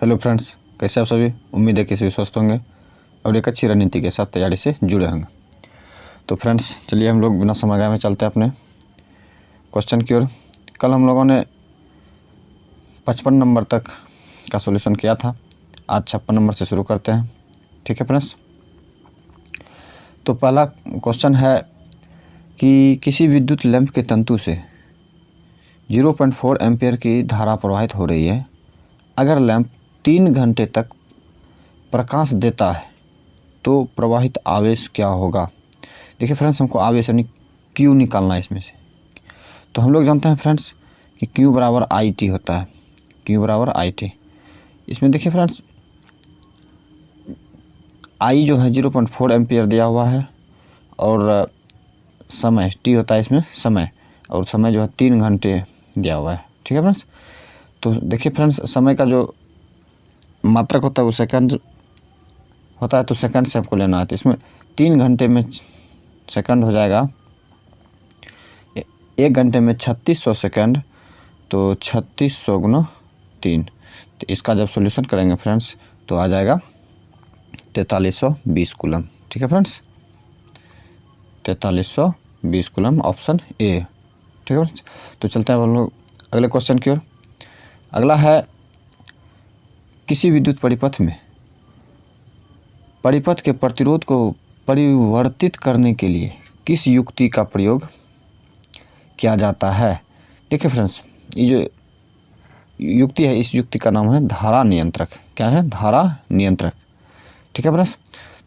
Hello friends, कैसे आप सभी। उम्मीद है कि सभी स्वस्थ होंगे और एक अच्छी रणनीति के साथ तैयारी से जुड़े होंगे। तो फ्रेंड्स, चलिए हम लोग बिना समय गए में चलते हैं अपने क्वेश्चन की ओर। कल हम लोगों ने 55 नंबर तक का सॉल्यूशन किया था। आज 56 नंबर से शुरू करते हैं। ठीक है फ्रेंड्स, तो पहला क्वेश्चन है कि किसी विद्युत लैंप के तंतु से 0.4 एम्पियर की धारा प्रवाहित हो रही है। अगर लैंप 3 घंटे तक प्रकाश देता है तो प्रवाहित आवेश क्या होगा। देखिए फ्रेंड्स, हमको आवेश यानी क्यू निकालना है इसमें से। तो हम लोग जानते हैं फ्रेंड्स कि क्यू बराबर आई टी होता है। क्यू बराबर आई टी। इसमें देखिए फ्रेंड्स, आई जो है 0.4 एम्पियर दिया हुआ है और समय टी होता है इसमें समय, और समय जो है 3 घंटे दिया हुआ है। ठीक है फ्रेंड्स, तो देखिए फ्रेंड्स, समय का जो मात्रक होता है वो सेकंड होता है, तो सेकंड से आपको लेना है। तो इसमें 3 घंटे में सेकंड हो जाएगा, 1 घंटे में 3600 सेकंड, तो 3600 गुना 3। तो इसका जब सॉल्यूशन करेंगे फ्रेंड्स तो आ जाएगा 4320 कूलम। ठीक है फ्रेंड्स, 4320 कूलम, ऑप्शन ए। ठीक है फ्रेंड्स, तो चलते हैं हम लोग अगले क्वेश्चन की ओर। अगला है, किसी विद्युत परिपथ के प्रतिरोध को परिवर्तित करने के लिए किस युक्ति का प्रयोग किया जाता है। देखिए फ्रेंड्स, ये जो युक्ति है, इस युक्ति का नाम है धारा नियंत्रक। क्या है? धारा नियंत्रक। ठीक है फ्रेंड्स,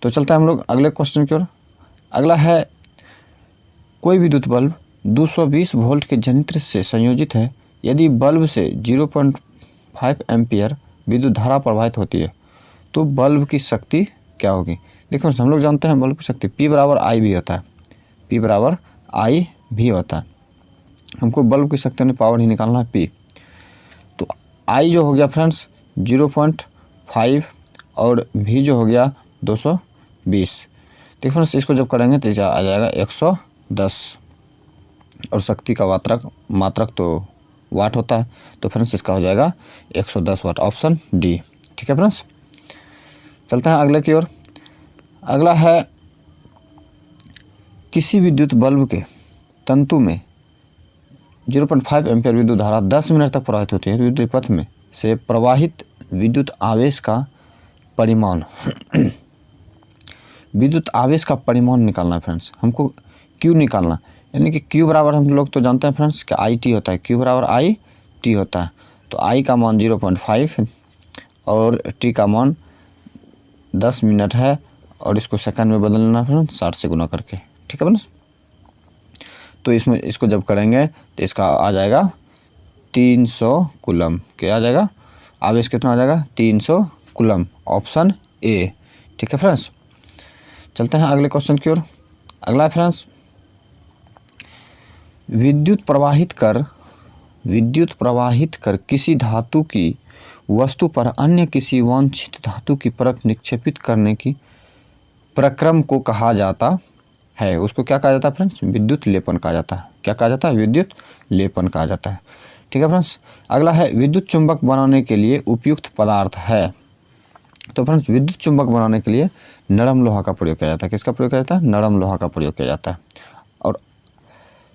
तो चलते हैं हम लोग अगले क्वेश्चन की ओर। अगला है, कोई विद्युत बल्ब 220 वोल्ट के जनित्र से संयोजित है। यदि बल्ब से 0.5 एम्पियर विद्युत धारा प्रवाहित होती है तो बल्ब की शक्ति क्या होगी। देखो हम लोग जानते हैं बल्ब की शक्ति P बराबर आई भी होता है। P बराबर आई भी होता है। हमको बल्ब की शक्ति यानी पावर ही निकालना है P। तो I जो हो गया फ्रेंड्स 0.5 और V जो हो गया 220। देखो फ्रेंड्स, इसको जब करेंगे तो आ जाएगा 110 और शक्ति का मात्रक तो वाट होता है। तो फ्रेंड्स इसका हो जाएगा 110 वाट, ऑप्शन डी। ठीक है फ्रेंड्स, चलते हैं अगले की ओर। अगला है, किसी विद्युत बल्ब के तंतु में 0.5 एम्पियर विद्युत धारा 10 मिनट तक प्रवाहित होती है। विद्युत पथ में से प्रवाहित विद्युत आवेश का परिमाण विद्युत आवेश का परिमाण निकालना है फ्रेंड्स। हमको क्यू निकालना, यानी कि क्यू बराबर हम लोग तो जानते हैं फ्रेंड्स कि आई टी होता है। क्यू बराबर आई टी होता है। तो आई का मान 0.5 और टी का मान 10 मिनट है और इसको सेकंड में बदलना है फ्रेंड्स 60 से गुना करके। ठीक है फ्रेंड्स, तो इसमें इसको जब करेंगे तो इसका आ जाएगा 300 कूलम। क्या आ जाएगा? आवेश कितना आ जाएगा? 300 कूलम, ऑप्शन ए। ठीक है फ्रेंड्स, चलते हैं अगले क्वेश्चन की ओर। अगला फ्रेंड्स, विद्युत प्रवाहित कर किसी धातु की वस्तु पर अन्य किसी वांछित धातु की परत निक्षेपित करने की प्रक्रम को कहा जाता है। उसको क्या कहा जाता है फ्रेंड्स? विद्युत लेपन कहा जाता है। क्या कहा जाता है? विद्युत लेपन कहा जाता है। ठीक है फ्रेंड्स, अगला है, विद्युत चुंबक बनाने के लिए उपयुक्त पदार्थ है। तो फ्रेंड्स, विद्युत चुंबक बनाने के लिए नरम लोहा का प्रयोग किया जाता है। किसका प्रयोग किया जाता है? नरम लोहा का प्रयोग किया जाता है। और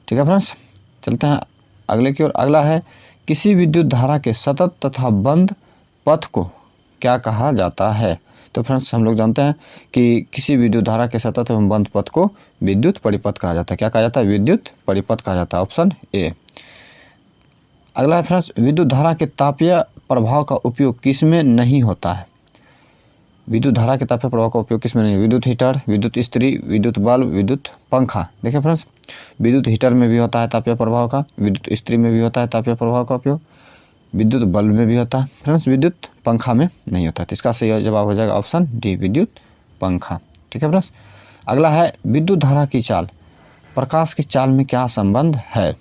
ठीक है फ्रेंड्स, चलते हैं अगले की ओर। अगला है, किसी विद्युत धारा के सतत तथा बंद पथ को क्या कहा जाता है। तो फ्रेंड्स, हम लोग जानते हैं कि किसी विद्युत धारा के सतत एवं बंद पथ को विद्युत परिपथ कहा जाता है। क्या कहा जाता है? विद्युत परिपथ कहा जाता है, ऑप्शन ए। अगला है फ्रेंड्स, विद्युत धारा के तापीय प्रभाव का उपयोग किसमें नहीं होता है। विद्युत धारा के तापीय प्रभाव का उपयोग किसमें नहीं? विद्युत हीटर, विद्युत इस्त्री, विद्युत बल्ब, विद्युत पंखा। देखिए फ्रेंड्स, विद्युत हीटर में भी होता है तापीय प्रभाव का, विद्युत इस्त्री में भी होता है तापीय प्रभाव का उपयोग, विद्युत बल्ब में भी होता है फ्रेंड्स, विद्युत पंखा में नहीं होता है। तो इसका सही जवाब हो जाएगा ऑप्शन डी, विद्युत पंखा। ठीक है फ्रेंड्स, अगला है, विद्युत धारा की चाल प्रकाश की चाल में क्या संबंध है।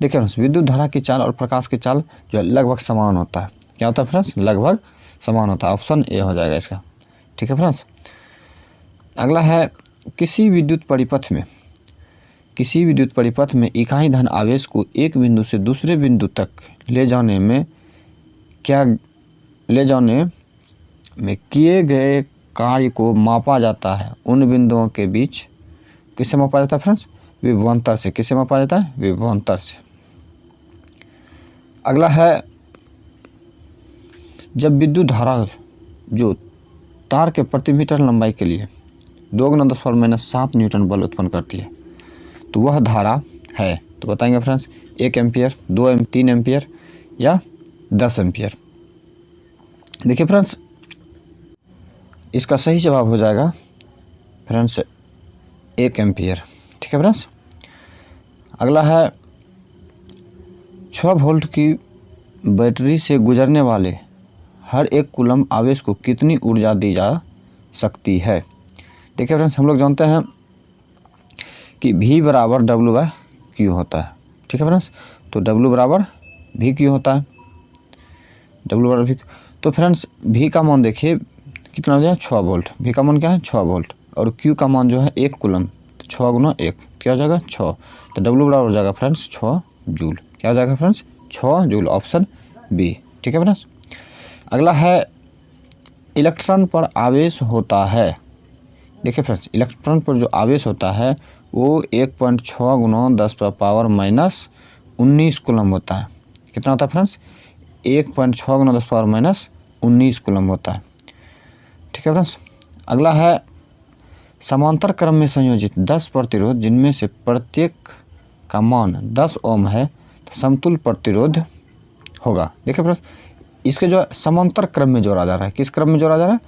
देखिए फ्रेंड्स, विद्युत धारा की चाल और प्रकाश की चाल जो है लगभग समान होता है। क्या होता है फ्रेंड्स? लगभग समान होता है, ऑप्शन ए हो जाएगा इसका। ठीक है फ्रेंड्स, अगला है, किसी विद्युत परिपथ में इकाई धन आवेश को एक बिंदु से दूसरे बिंदु तक ले जाने में क्या ले जाने में किए गए कार्य को मापा जाता है उन बिंदुओं के बीच। किससे मापा जाता है फ्रेंड्स? विभवांतर से। किससे मापा जाता है? विभवांतर से। अगला है, जब विद्युत धारा जो तार के प्रति मीटर लंबाई के लिए 2 × 10⁻⁷ न्यूटन बल उत्पन्न करती है, तो वह धारा है, तो बताएंगे फ्रेंड्स 1 एम्पियर, 2 एम्पियर, 3 एम्पियर या 10 एम्पियर। देखिए फ्रेंड्स, इसका सही जवाब हो जाएगा फ्रेंड्स 1 एम्पियर। ठीक है फ्रेंड्स। अगला है, 6 वोल्ट की बैटरी से गुजरने वाले हर 1 कूलम आवेश को कितनी ऊर्जा दी जा सकती है? देखिए फ्रेंड्स, हम लोग जानते हैं कि V बराबर W/Q होता है। ठीक है फ्रेंड्स, तो W बराबर VQ होता है। W बराबर VQ, तो फ्रेंड्स V का मान देखिए कितना हो जाए? 6 वोल्ट। V का मान क्या है? 6 वोल्ट। और Q का मान जो है 1 कूलम, तो 6 × 1 क्या हो जाएगा? 6। तो W बराबर हो जाएगा फ्रेंड्स 6 जूल। क्या हो जाएगा फ्रेंड्स? 6 joule, option B. ठीक है फ्रेंड्स। अगला है, इलेक्ट्रॉन पर आवेश होता है। देखिए फ्रेंड्स, इलेक्ट्रॉन पर जो आवेश होता है वो 1.6 × 10⁻−19 कूलम होता है। कितना होता है फ्रेंड्स? 1.6 × 10⁻19 कूलम होता है। ठीक है फ्रेंड्स। अगला है, समांतर क्रम में संयोजित 10 प्रतिरोध जिनमें से प्रत्येक का मान 10 ओम है, तो समतुल्य प्रतिरोध होगा। देखिए फ्रेंड्स, इसके जो समांतर क्रम में जोड़ा जा रहा है। किस क्रम में जोड़ा जा रहा है?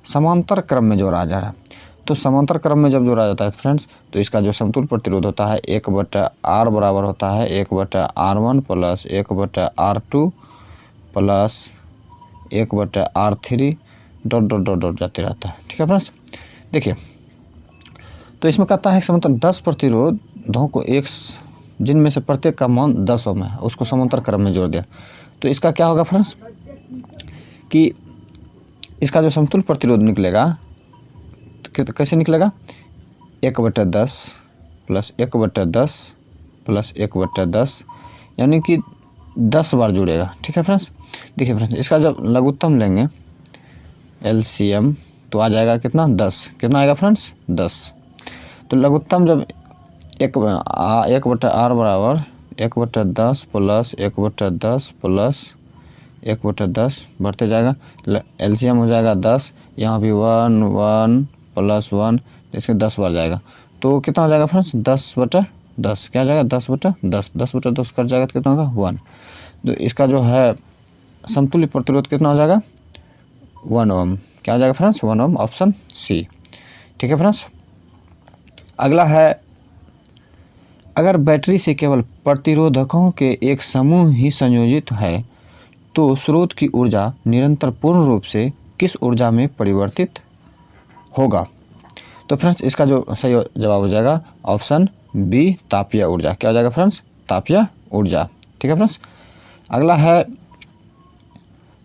समांतर क्रम में जोड़ा जा रहा है। तो समांतर क्रम में जब जोड़ा जाता है फ्रेंड्स, तो इसका जो समतुल्य प्रतिरोध होता है 1/R बराबर होता है 1/R1 + 1/R2 + 1/R3 डॉट जाते रहता है। ठीक है फ्रेंड्स। देखिए, तो इसमें कहता है समांतर 10 प्रतिरोधों को एक जिनमें से प्रत्येक का मान 10 ओम है, उसको समांतर क्रम में जोड़ दिया। तो इसका क्या होगा फ्रेंड्स कि इसका जो समतुल्य प्रतिरोध निकलेगा, तो कैसे निकलेगा? 1/10 + 1/10 + 1/10, यानी कि 10 बार जुड़ेगा। ठीक है फ्रेंड्स। देखिए फ्रेंड्स, इसका जब लघुत्तम लेंगे LCM, तो आ जाएगा कितना? 10। कितना आएगा फ्रेंड्स? 10। तो लघुत्तम जब 1/R बराबर 1/10 + 1/10 + 1/10 बढ़ते जाएगा, LCM हो जाएगा 10। यहाँ भी 1 1 + 1, इसके 10 बार जाएगा, तो कितना हो जाएगा फ्रेंड्स? 10/10। क्या जाएगा? 10/10। 10/10 कट जाएगा तो कितना होगा? 1। तो इसका जो है समतुल्य प्रतिरोध कितना हो जाएगा? 1 ओम। क्या हो जाएगा फ्रेंड्स? 1 ओम, ऑप्शन सी। ठीक है फ्रेंड्स। अगला है, अगर बैटरी से केवल प्रतिरोधकों के एक समूह ही संयोजित है, तो स्रोत की ऊर्जा निरंतर पूर्ण रूप से किस ऊर्जा में परिवर्तित होगा? तो फ्रेंड्स, इसका जो सही जवाब हो जाएगा ऑप्शन बी, तापीय ऊर्जा। क्या हो जाएगा फ्रेंड्स? तापीय ऊर्जा। ठीक है फ्रेंड्स। अगला है,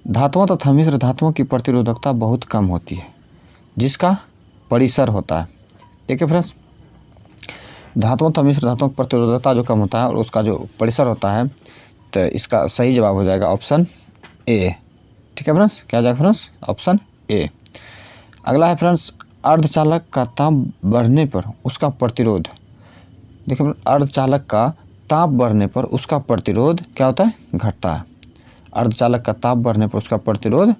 धातुओं तथा मिश्र धातुओं की प्रतिरोधकता बहुत कम होती है जिसका परिसर होता है। देखिए फ्रेंड्स, धातुओं तथा मिश्र धातुओं की प्रतिरोधकता जो कम होता है और उसका जो परिसर होता है, तो इसका सही जवाब हो जाएगा ऑप्शन ए। ठीक है फ्रेंड्स। क्या हो जाएगा फ्रेंड्स? Option A. अगला है फ्रेंड्स, अर्धचालक का ताप बढ़ने पर उसका प्रतिरोध। देखिए, अर्धचालक का ताप बढ़ने पर उसका प्रतिरोध क्या होता है? घटता है। अर्धचालक का ताप बढ़ने पर उसका प्रतिरोध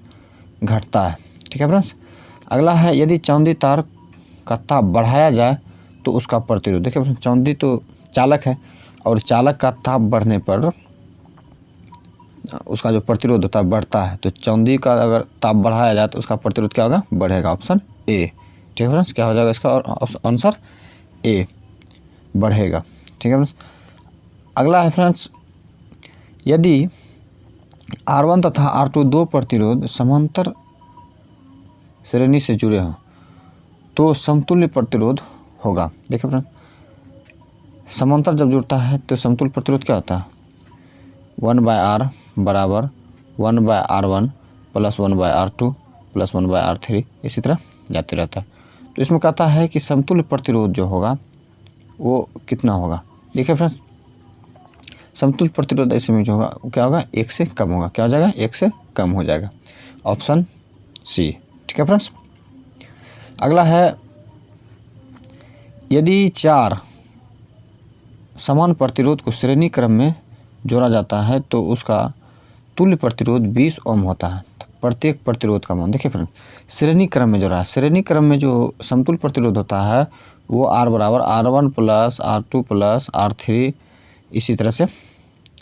घटता है। ठीक है फ्रेंड्स। अगला है, यदि चांदी तार का ताप बढ़ाया जाए तो उसका प्रतिरोध। देखिए फ्रेंड्स, चांदी तो चालक है और चालक का ताप बढ़ने पर उसका जो प्रतिरोध होता है बढ़ता है। तो चांदी का अगर ताप बढ़ाया जाए तो उसका प्रतिरोध क्या होगा? बढ़ेगा, ऑप्शन ए। ठीक है फ्रेंड्स। क्या हो जाएगा इसका आंसर? ए, बढ़ेगा। ठीक है फ्रेंड्स। अगला है फ्रेंड्स, यदि R1 तथा R2 दो प्रतिरोध समांतर श्रेणी से जुड़े हों तो समतुल्य प्रतिरोध होगा। देखिए फ्रेंड्स, समांतर जब जुड़ता है तो समतुल्य प्रतिरोध क्या होता है? 1/R बराबर 1/R1 + 1/R2 + 1/R3, इसी तरह जाते रहता है। तो इसमें कहता है कि समतुल्य प्रतिरोध जो होगा वो कितना होगा? देखिए फ्रेंड्स, समतुल्य प्रतिरोध ऐसे में जो होगा क्या होगा? 1 से कम होगा। क्या हो जाएगा? 1 से कम हो जाएगा, ऑप्शन सी। ठीक है फ्रेंड्स। अगला है, यदि 4 समान प्रतिरोध को श्रेणी क्रम में जोड़ा जाता है तो उसका तुल्य प्रतिरोध 20 ओम होता है। तो प्रत्येक प्रतिरोध का मान, देखिए फ्रेंड, श्रेणी क्रम में जोड़ा है, श्रेणी क्रम में जो समतुल्य प्रतिरोध होता है वो R बराबर R1 plus R2 plus R3 इसी तरह से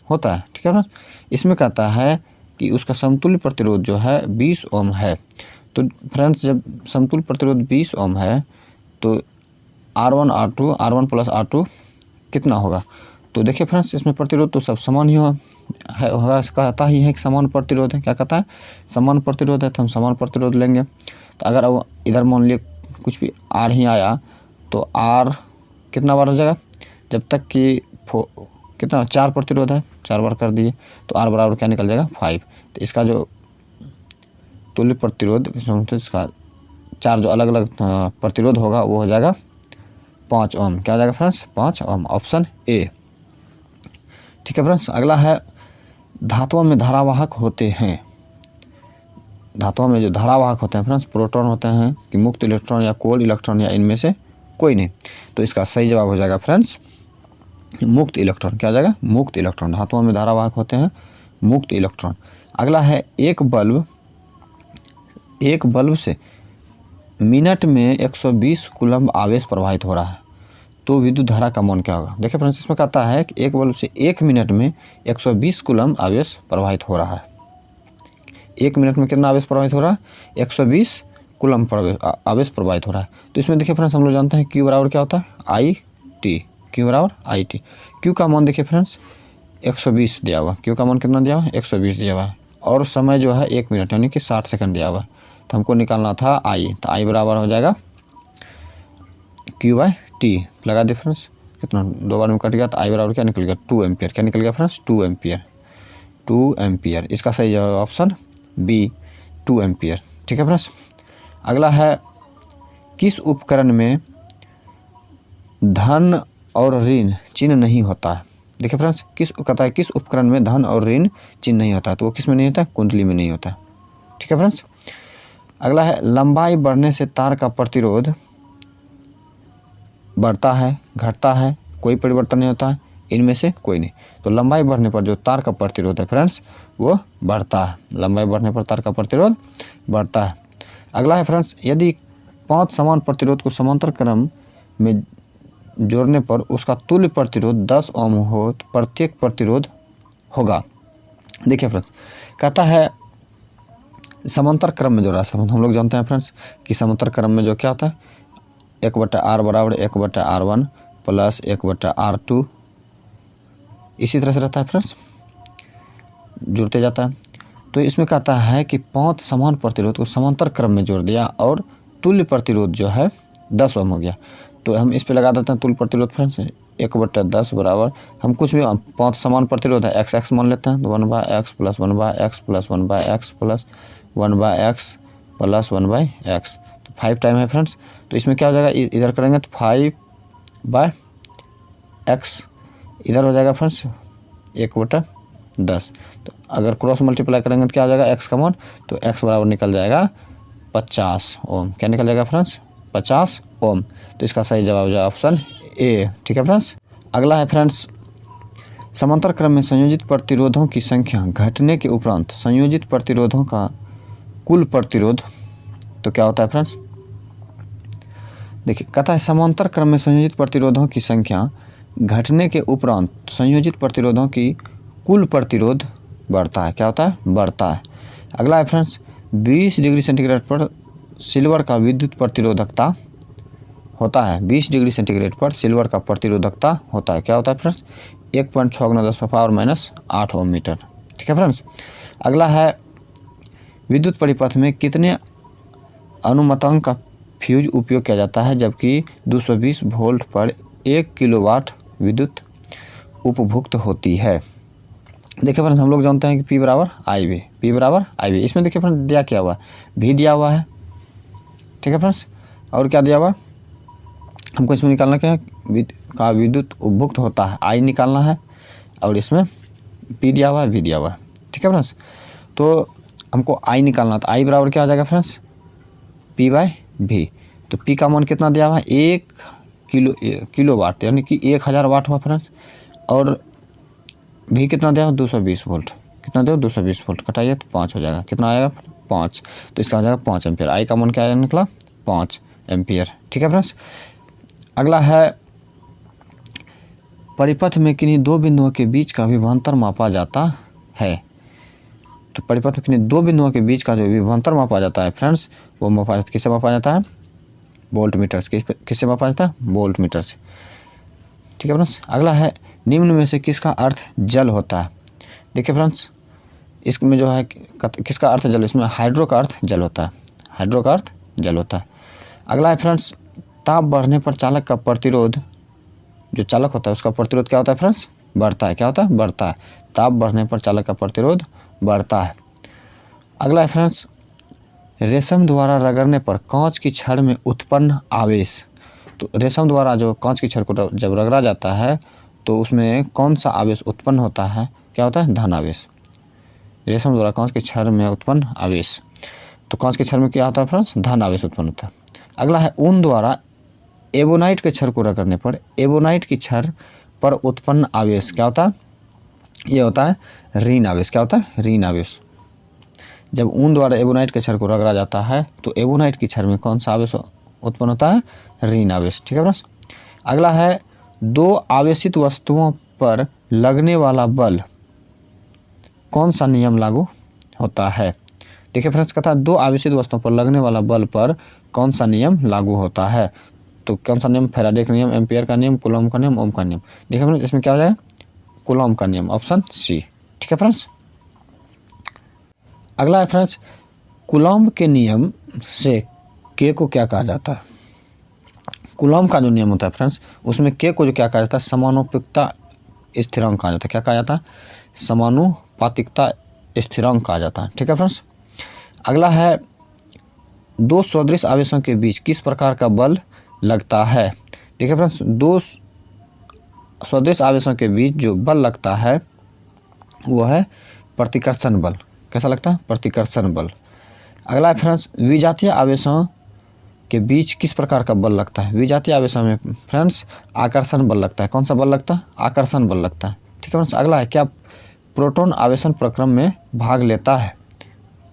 होता है। ठीक है फ्रेंड। इसमें कहता है कि उसका समतुल्य प्रतिरोध जो है 20 ओम है। तो फ्रेंड्स, जब समतुल्य प्रतिरोध 20 ओम है तो R1 प्लस R2 कितना होगा? तो देखिए फ्रेंड्स, इसमें प्रतिरोध तो सब समान ही होगा, कहता ही है कि समान प्रतिरोध है। क्या कहता है? समान प्रतिरोध है, तो हम समान प्रतिरोध लेंगे। तो अगर अब इधर मान लिया कुछ भी R ही आया तो R कितना बार हो जाएगा? जब तक कि कितना 4 प्रतिरोध है, 4 बार कर दिए तो R बराबर क्या निकल जाएगा? 5। तो इसका जो तुल्य प्रतिरोध, इसका 4 जो अलग अलग प्रतिरोध होगा वो हो जाएगा 5 ओम। क्या हो जाएगा फ्रेंड्स? 5 Om, option A. ठीक है फ्रेंड्स। अगला है, धातुओं में धारावाहक होते हैं। धातुओं में जो धारावाहक होते हैं फ्रेंड्स, प्रोटॉन होते हैं कि मुक्त इलेक्ट्रॉन या कोल्ड इलेक्ट्रॉन या इनमें से कोई नहीं। तो इसका सही जवाब हो जाएगा फ्रेंड्स मुक्त इलेक्ट्रॉन। क्या हो जाएगा? मुक्त इलेक्ट्रॉन। धातुओं में धारावाहक होते हैं मुक्त इलेक्ट्रॉन। अगला है, एक बल्ब से मिनट में 120 कूलम्ब आवेश प्रवाहित हो रहा है तो विद्युत धारा का मान क्या होगा? देखिए फ्रेंड्स, इसमें कहता है कि एक बल्ब से 1 मिनट में 120 कूलम्ब आवेश प्रवाहित हो रहा है। 1 मिनट में कितना आवेश प्रवाहित हो रहा है? 120 कूलम्ब आवेश प्रवाहित हो रहा है। तो इसमें देखिए फ्रेंड्स, हम लोग जानते हैं Q बराबर क्या होता है? IT। Q बराबर IT। Q का मान देखिए फ्रेंड्स 120 दिया हुआ। Q का मान कितना दिया हुआ है? 120 दिया हुआ है। और समय जो है 1 मिनट यानी कि 60 सेकंड दिया हुआ है। तो हमको निकालना था I। तो I बराबर हो जाएगा Q/T। लगा दे फ्रेंड्स, कितना 2 बार में कट गया तो I बराबर क्या निकल गया? 2 एम्पियर। क्या निकल गया फ्रेंड्स? 2 एम्पियर। 2 एम्पियर। इसका सही जवाब ऑप्शन बी, 2 एम्पियर। ठीक है फ्रेंड्स। अगला है, किस उपकरण में धन और ऋण चिन्ह नहीं होता है? देखिए फ्रेंड्स, कहता है किस उपकरण में धन और ऋण चिन्ह नहीं होता है? तो वो किस में नहीं होता है? कुंडली में नहीं होता है। ठीक है फ्रेंड्स। अगला है, लंबाई बढ़ने से तार का प्रतिरोध बढ़ता है, घटता है, कोई परिवर्तन नहीं होता है, इनमें से कोई नहीं। तो लंबाई बढ़ने पर जो तार का प्रतिरोध है फ्रेंड्स वो बढ़ता है। लंबाई बढ़ने पर तार का प्रतिरोध बढ़ता है। अगला है फ्रेंड्स, यदि 5 समान प्रतिरोध को समांतर क्रम में जोड़ने पर उसका तुल्य प्रतिरोध 10 ओम हो तो प्रत्येक प्रतिरोध होगा। देखिए फ्रेंड्स, कहता है समांतर क्रम में जोड़ा है। हम लोग जानते हैं फ्रेंड्स कि समांतर क्रम में जो क्या होता है? 1/R बराबर 1/R1 प्लस 1/R2 इसी तरह से रहता है फ्रेंड्स, जुड़ते जाता है। तो इसमें कहता है कि 5 समान प्रतिरोध को समांतर क्रम में जोड़ दिया और तुल्य प्रतिरोध जो है 10 ओम हो गया। तो हम इस पे लगा देते हैं तुल्य प्रतिरोध फ्रेंड्स 1/10 बराबर, हम कुछ भी 5 समान प्रतिरोध है x मान लेते हैं। तो 1/x plus 1/x plus 1/x plus 1/x plus 1/x, तो 5 टाइम है फ्रेंड्स। तो इसमें क्या हो जाएगा? इधर करेंगे तो 5/x इधर हो जाएगा फ्रेंड्स 1/10। तो अगर क्रॉस मल्टीप्लाई करेंगे तो क्या हो जाएगा? x का मान, तो x बराबर निकल जाएगा 50 ओम। क्या निकल जाएगा फ्रेंड्स? 50 ओम। तो इसका सही जवाब हो जाएगा ऑप्शन ए। ठीक है फ्रेंड्स। अगला है फ्रेंड्स, समांतर क्रम में संयोजित प्रतिरोधों की संख्या घटने के उपरांत संयोजित प्रतिरोधों का कुल प्रतिरोध तो क्या होता है फ्रेंड्स? देखिए, कहता है समांतर क्रम में संयोजित प्रतिरोधों की संख्या घटने के उपरांत संयोजित प्रतिरोधों की कुल प्रतिरोध बढ़ता है। क्या होता है? बढ़ता है। अगला है फ्रेंड्स, 20 डिग्री सेंटीग्रेड पर सिल्वर का विद्युत प्रतिरोधकता होता है। 20 डिग्री सेंटीग्रेड पर सिल्वर का प्रतिरोधकता होता है। क्या होता है फ्रेंड्स? 1.6×10⁻⁸ ओम मीटर। ठीक है फ्रेंड्स। अगला है, विद्युत परिपथ में कितने अनुमतांक का फ्यूज उपयोग किया जाता है जबकि 220 वोल्ट पर 1 किलोवाट विद्युत उपभुक्त होती है? देखिए फ्रेंड्स, हम लोग जानते हैं कि P बराबर IV। P बराबर IV। इसमें देखिए फ्रेंड्स दिया क्या हुआ है? V दिया हुआ है। ठीक है फ्रेंड्स। और क्या दिया हुआ है? हमको इसमें निकालना क्या है? का विद्युत उपभुक्त होता है I निकालना है। और इसमें P दिया हुआ है, V दिया हुआ है। ठीक है फ्रेंड्स। तो हमको आई निकालना, तो आई बराबर क्या हो जाएगा फ्रेंड्स, पी बाय भी। तो पी का मान कितना दिया हुआ है, 1 किलो वाट, यानी कि 1000 वाट हुआ फ्रेंड्स। और भी कितना दिया हुआ, 220 वोल्ट। कितना दिया, 220 वोल्ट, कटाइए तो 5 हो जाएगा। कितना आएगा, 5। तो इसका हो जाएगा 5 एम्पियर। आई का मान क्या निकला, 5 एम्पियर। ठीक है फ्रेंड्स। अगला है, परिपथ में किन्हीं दो बिंदुओं के बीच का विभवांतर मापा जाता है। तो परिपथ में किन्हीं दो बिंदुओं के बीच का जो विभवांतर मापा जाता है फ्रेंड्स, वो मापा जाता है, किससे मापा जाता है, वोल्ट मीटर से। किससे मापा जाता है, वोल्ट मीटर से। ठीक है फ्रेंड्स। अगला है, निम्न में से किसका अर्थ जल होता है। देखिए फ्रेंड्स, इसमें जो है किसका अर्थ जल, इसमें हाइड्रो का अर्थ जल होता है, हाइड्रो का अर्थ जल होता है। अगला है फ्रेंड्स, ताप बढ़ने पर चालक का प्रतिरोध, जो चालक होता है उसका प्रतिरोध क्या होता है फ्रेंड्स, बढ़ता है। क्या होता है, बढ़ता है। ताप बढ़ने पर चालक का प्रतिरोध बढ़ता है। अगला है फ्रेंड्स, रेशम द्वारा रगड़ने पर कांच की छड़ में उत्पन्न आवेश। तो रेशम द्वारा जो कांच की छड़ को जब रगड़ा जाता है तो उसमें कौन सा आवेश उत्पन्न होता है, क्या होता है, धन आवेश। रेशम द्वारा कांच की छड़ में उत्पन्न आवेश, तो कांच की छड़ में क्या होता है फ्रेंड्स, धन आवेश उत्पन्न होता है। अगला है, ऊन द्वारा एबोनाइट के छड़ को रगड़ने पर एबोनाइट की छड़ पर उत्पन्न आवेश क्या होता है, ये होता है ऋण आवेश। क्या होता है, ऋण आवेश। जब ऊन द्वारा एबोनाइट के छड़ को रगड़ा जाता है तो एबोनाइट की छड़ में कौन सा आवेश उत्पन्न होता है, ऋण आवेश। ठीक है फ्रेंड्स। अगला है, दो आवेशित वस्तुओं पर लगने वाला बल, कौन सा नियम लागू होता है। देखिए फ्रेंड्स, कहता है दो आवेशित वस्तुओं पर लगने वाला बल पर कौन सा नियम लागू होता है। तो कौन सा नियम, फैराडे का नियम, एम्पियर का नियम, कूलॉम का नियम, ओम का नियम। देखिए फ्रेंड्स, इसमें क्या हो जाएगा, कूलॉम का नियम, ऑप्शन सी। ठीक है फ्रेंड्स। अगला है फ्रेंड्स, कूलॉम के नियम से के को क्या कहा जाता है। कूलॉम का जो नियम होता है फ्रेंड्स, उसमें के को जो क्या कहा जाता है, समानुपातिकता स्थिरांक कहा जाता है। क्या कहा जाता है, समानुपातिकता स्थिरांक कहा जाता है। ठीक है फ्रेंड्स। अगला है, दो सदृश आवेशों के बीच किस प्रकार का बल लगता है। देखिए फ्रेंड्स, दो सदृश आवेशों के बीच जो बल लगता है वो है प्रतिकर्षण बल। कैसा लगता है, प्रतिकर्षण बल। अगला है फ्रेंड्स, विजातीय आवेशों के बीच किस प्रकार का बल लगता है। विजातीय आवेशों में फ्रेंड्स आकर्षण बल लगता है। कौन सा बल लगता है, आकर्षण बल लगता है। ठीक है फ्रेंड्स। अगला है, क्या प्रोटॉन आवेशन प्रक्रम में भाग लेता है।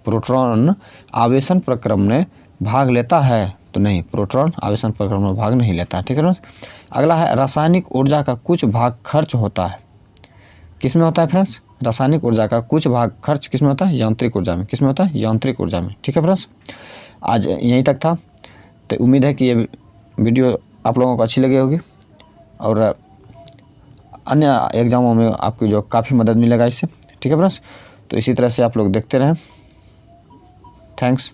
प्रोटॉन आवेशन प्रक्रम में भाग लेता है, तो नहीं, प्रोटॉन आवेशन प्रक्रम में भाग नहीं लेता है। ठीक है फ्रेंड्स। अगला है, रासायनिक ऊर्जा का कुछ भाग खर्च होता है। किस में होता है फ्रेंड्स, रासायनिक ऊर्जा का कुछ भाग खर्च किस में होता है, यांत्रिक ऊर्जा में। किस में होता है, यांत्रिक ऊर्जा में। ठीक है फ्रेंड्स। आज यहीं तक था। तो उम्मीद है कि ये वीडियो आप लोगों को अच्छी लगी होगी और अन्य एग्जामों में आपकी जो काफ़ी मदद मिलेगा इससे। ठीक है फ्रेंड्स। तो इसी तरह से आप लोग देखते रहें। थैंक्स।